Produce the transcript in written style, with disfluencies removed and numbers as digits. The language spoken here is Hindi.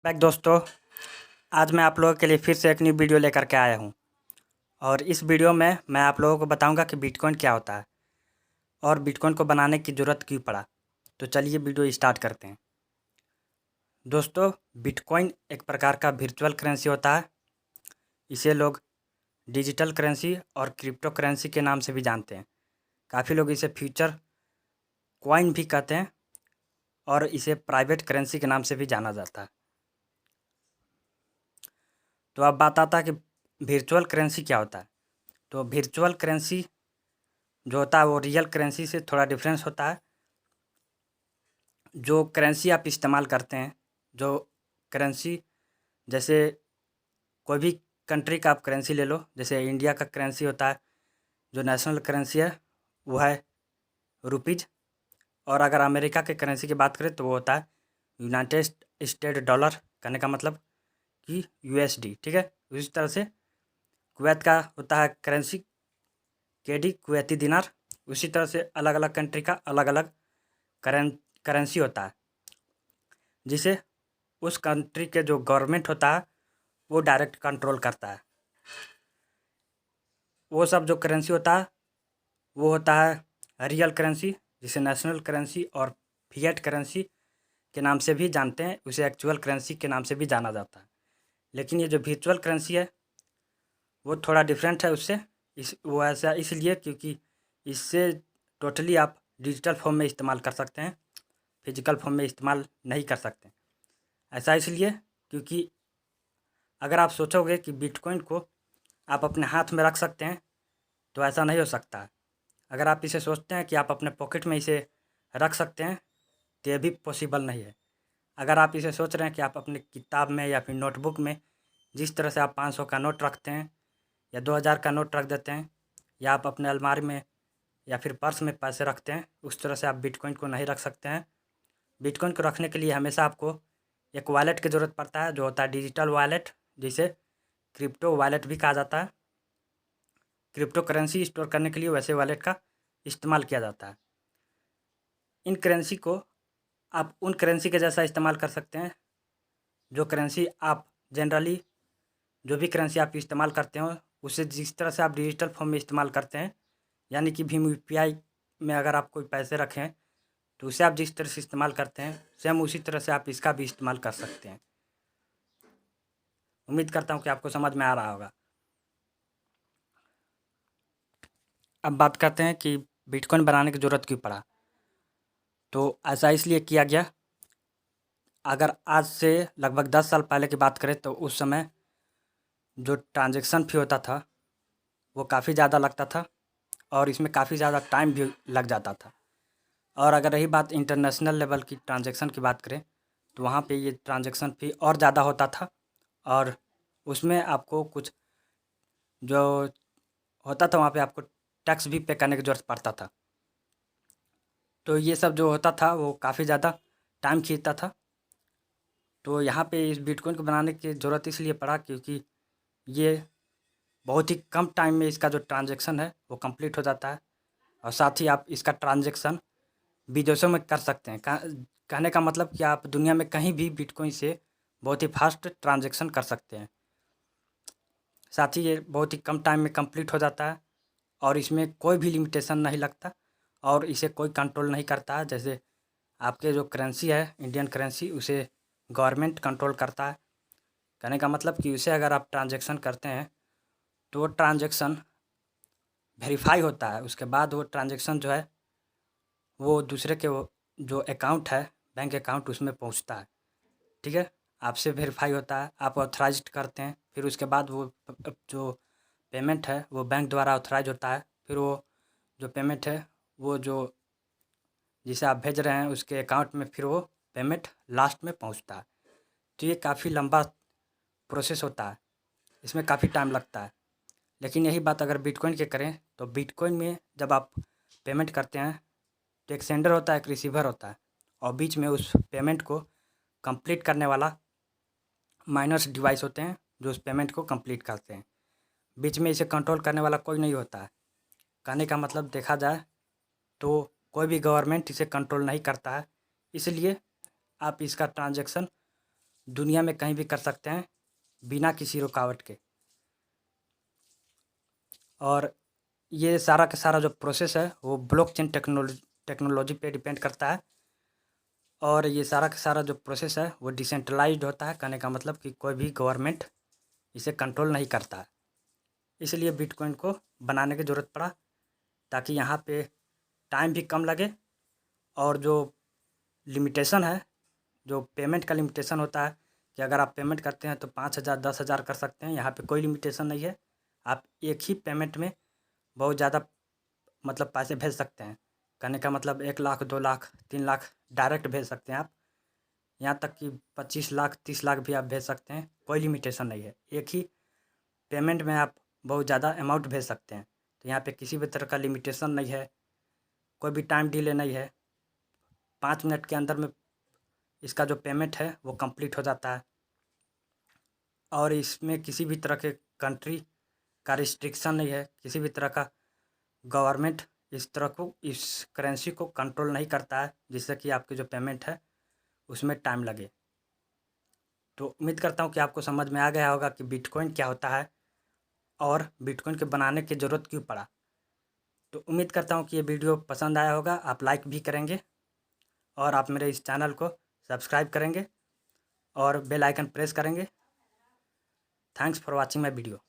बैक दोस्तों, आज मैं आप लोगों के लिए फिर से एक न्यू वीडियो लेकर के आया हूँ। और इस वीडियो में मैं आप लोगों को बताऊंगा कि बिटकॉइन क्या होता है और बिटकॉइन को बनाने की ज़रूरत क्यों पड़ा। तो चलिए वीडियो स्टार्ट करते हैं। दोस्तों, बिटकॉइन एक प्रकार का वर्चुअल करेंसी होता है। इसे लोग डिजिटल करेंसी और क्रिप्टो करेंसी के नाम से भी जानते हैं। काफ़ी लोग इसे फ्यूचर कॉइन भी कहते हैं और इसे प्राइवेट करेंसी के नाम से भी जाना जाता है। तो अब बात आता है कि वर्चुअल करेंसी क्या होता है। तो वर्चुअल करेंसी जो होता है वो रियल करेंसी से थोड़ा डिफरेंस होता है। जो करेंसी आप इस्तेमाल करते हैं, जो करेंसी जैसे कोई भी कंट्री का आप करेंसी ले लो, जैसे इंडिया का करेंसी होता है, जो नेशनल करेंसी है वो है रुपीज़। और अगर अमेरिका के करेंसी की बात करें तो वो होता है यूनाइटेड स्टेट डॉलर। कहने का मतलब कि यूएसडी। ठीक है, उसी तरह से कुवैत का होता है करेंसी केडी, कुवैती दिनार। उसी तरह से अलग अलग कंट्री का अलग अलग करेंसी होता है, जिसे उस कंट्री के जो गवर्नमेंट होता है वो डायरेक्ट कंट्रोल करता है। वो सब जो करेंसी होता है वो होता है रियल करेंसी, जिसे नेशनल करेंसी और फिएट करेंसी के नाम से भी जानते हैं। उसे एक्चुअल करेंसी के नाम से भी जाना जाता है। लेकिन ये जो वर्चुअल करेंसी है वो थोड़ा डिफरेंट है उससे। वो ऐसा इसलिए क्योंकि इससे टोटली आप डिजिटल फॉर्म में इस्तेमाल कर सकते हैं, फिजिकल फॉर्म में इस्तेमाल नहीं कर सकते। ऐसा इसलिए क्योंकि अगर आप सोचोगे कि बिटकॉइन को आप अपने हाथ में रख सकते हैं तो ऐसा नहीं हो सकता है। अगर आप इसे सोचते हैं कि आप अपने पॉकेट में इसे रख सकते हैं तो ये भी पॉसिबल नहीं है। अगर आप इसे सोच रहे हैं कि आप अपनी किताब में या फिर नोटबुक में जिस तरह से आप 500 का नोट रखते हैं या 2000 का नोट रख देते हैं, या आप अपने अलमारी में या फिर पर्स में पैसे रखते हैं, उस तरह से आप बिटकॉइन को नहीं रख सकते हैं। बिटकॉइन को रखने के लिए हमेशा आपको एक वॉलेट की ज़रूरत पड़ता है, जो होता है डिजिटल वॉलेट, जिसे क्रिप्टो वॉलेट भी कहा जाता है। क्रिप्टो करेंसी स्टोर करने के लिए वैसे वॉलेट का इस्तेमाल किया जाता है। इन करेंसी को आप उन करेंसी के जैसा इस्तेमाल कर सकते हैं जो करेंसी आप जनरली, जो भी करेंसी आप इस्तेमाल करते हो उसे जिस तरह से आप डिजिटल फॉर्म में इस्तेमाल करते हैं, यानी कि भीम यूपीआई में अगर आप कोई पैसे रखें तो उसे आप जिस तरह से इस्तेमाल करते हैं सेम उसी तरह से आप इसका भी इस्तेमाल कर सकते हैं। उम्मीद करता हूँ कि आपको समझ में आ रहा होगा। अब बात करते हैं कि बिटकॉइन बनाने की ज़रूरत क्यों पड़ा। तो ऐसा इसलिए किया गया, अगर आज से लगभग 10 साल पहले की बात करें तो उस समय जो ट्रांजैक्शन फ़ी होता था वो काफ़ी ज़्यादा लगता था और इसमें काफ़ी ज़्यादा टाइम भी लग जाता था। और अगर रही बात इंटरनेशनल लेवल की ट्रांजैक्शन की बात करें तो वहाँ पे ये ट्रांजैक्शन फ़ी और ज़्यादा होता था और उसमें आपको कुछ जो होता था वहाँ पे आपको टैक्स भी पे करने की ज़रूरत पड़ता था। तो ये सब जो होता था वो काफ़ी ज़्यादा टाइम खींचता था। तो यहाँ पे इस बिटकॉइन को बनाने की ज़रूरत इसलिए पड़ा क्योंकि ये बहुत ही कम टाइम में इसका जो ट्रांजैक्शन है वो कंप्लीट हो जाता है और साथ ही आप इसका ट्रांजैक्शन विदेशों में कर सकते हैं। कहने का मतलब कि आप दुनिया में कहीं भी बिटकॉइन से बहुत ही फास्ट ट्रांजैक्शन कर सकते हैं। साथ ही ये बहुत ही कम टाइम में कंप्लीट हो जाता है और इसमें कोई भी लिमिटेशन नहीं लगता और इसे कोई कंट्रोल नहीं करता है। जैसे आपके जो करेंसी है इंडियन करेंसी, उसे गवर्नमेंट कंट्रोल करता है। कहने का मतलब कि उसे अगर आप ट्रांजैक्शन करते हैं तो वो ट्रांजैक्शन वेरीफाई होता है, उसके बाद वो ट्रांजैक्शन जो है वो दूसरे के वो जो अकाउंट है बैंक अकाउंट उसमें पहुंचता है। ठीक है, आपसे वेरीफाई होता है, आप ऑथराइज्ड करते हैं, फिर उसके बाद वो जो पेमेंट है वो बैंक द्वारा ऑथराइज होता है। फिर वो जो पेमेंट है वो जो जिसे आप भेज रहे हैं उसके अकाउंट में फिर वो पेमेंट लास्ट में पहुंचता है। तो ये काफ़ी लंबा प्रोसेस होता है, इसमें काफ़ी टाइम लगता है। लेकिन यही बात अगर बिटकॉइन की करें तो बिटकॉइन में जब आप पेमेंट करते हैं तो एक सेंडर होता है, एक रिसीवर होता है और बीच में उस पेमेंट को कंप्लीट करने वाला माइनर्स डिवाइस होते हैं जो उस पेमेंट को कंप्लीट करते हैं। बीच में इसे कंट्रोल करने वाला कोई नहीं होता है। कहने का मतलब देखा जाए तो कोई भी गवर्नमेंट इसे कंट्रोल नहीं करता है, इसलिए आप इसका ट्रांजैक्शन दुनिया में कहीं भी कर सकते हैं बिना किसी रुकावट के। और ये सारा का सारा जो प्रोसेस है वो ब्लॉकचेन टेक्नोलॉजी पे डिपेंड करता है। और ये सारा का सारा जो प्रोसेस है वो डिसेंट्रलाइज्ड होता है। कहने का मतलब कि कोई भी गवर्नमेंट इसे कंट्रोल नहीं करता है। इसलिए बिटकॉइन को बनाने की ज़रूरत पड़ा, ताकि यहाँ पे टाइम भी कम लगे। और जो लिमिटेशन है, जो पेमेंट का लिमिटेशन होता है कि अगर आप पेमेंट करते हैं तो 5,000 10,000 कर सकते हैं, यहाँ पे कोई लिमिटेशन नहीं है। आप एक ही पेमेंट में बहुत ज़्यादा मतलब पैसे भेज सकते हैं। कहने का मतलब 1 लाख 2 लाख 3 लाख डायरेक्ट भेज सकते हैं आप। यहाँ तक कि 25 लाख 30 लाख भी आप भेज सकते हैं, कोई लिमिटेशन नहीं है। एक ही पेमेंट में आप बहुत ज़्यादा अमाउंट भेज सकते हैं। तो यहाँ पे किसी भी तरह का लिमिटेशन नहीं है, कोई भी टाइम डिले नहीं है। 5 मिनट के अंदर में इसका जो पेमेंट है वो कंप्लीट हो जाता है। और इसमें किसी भी तरह के कंट्री का रिस्ट्रिक्शन नहीं है, किसी भी तरह का गवर्नमेंट इस करेंसी को कंट्रोल नहीं करता है, जिससे कि आपकी जो पेमेंट है उसमें टाइम लगे। तो उम्मीद करता हूँ कि आपको समझ में आ गया होगा कि बिटकॉइन क्या होता है और बिटकॉइन के बनाने की ज़रूरत क्यों पड़ा। तो उम्मीद करता हूँ कि ये वीडियो पसंद आया होगा, आप लाइक भी करेंगे और आप मेरे इस चैनल को सब्सक्राइब करेंगे और बेल आइकन प्रेस करेंगे। Thanks for watching my video.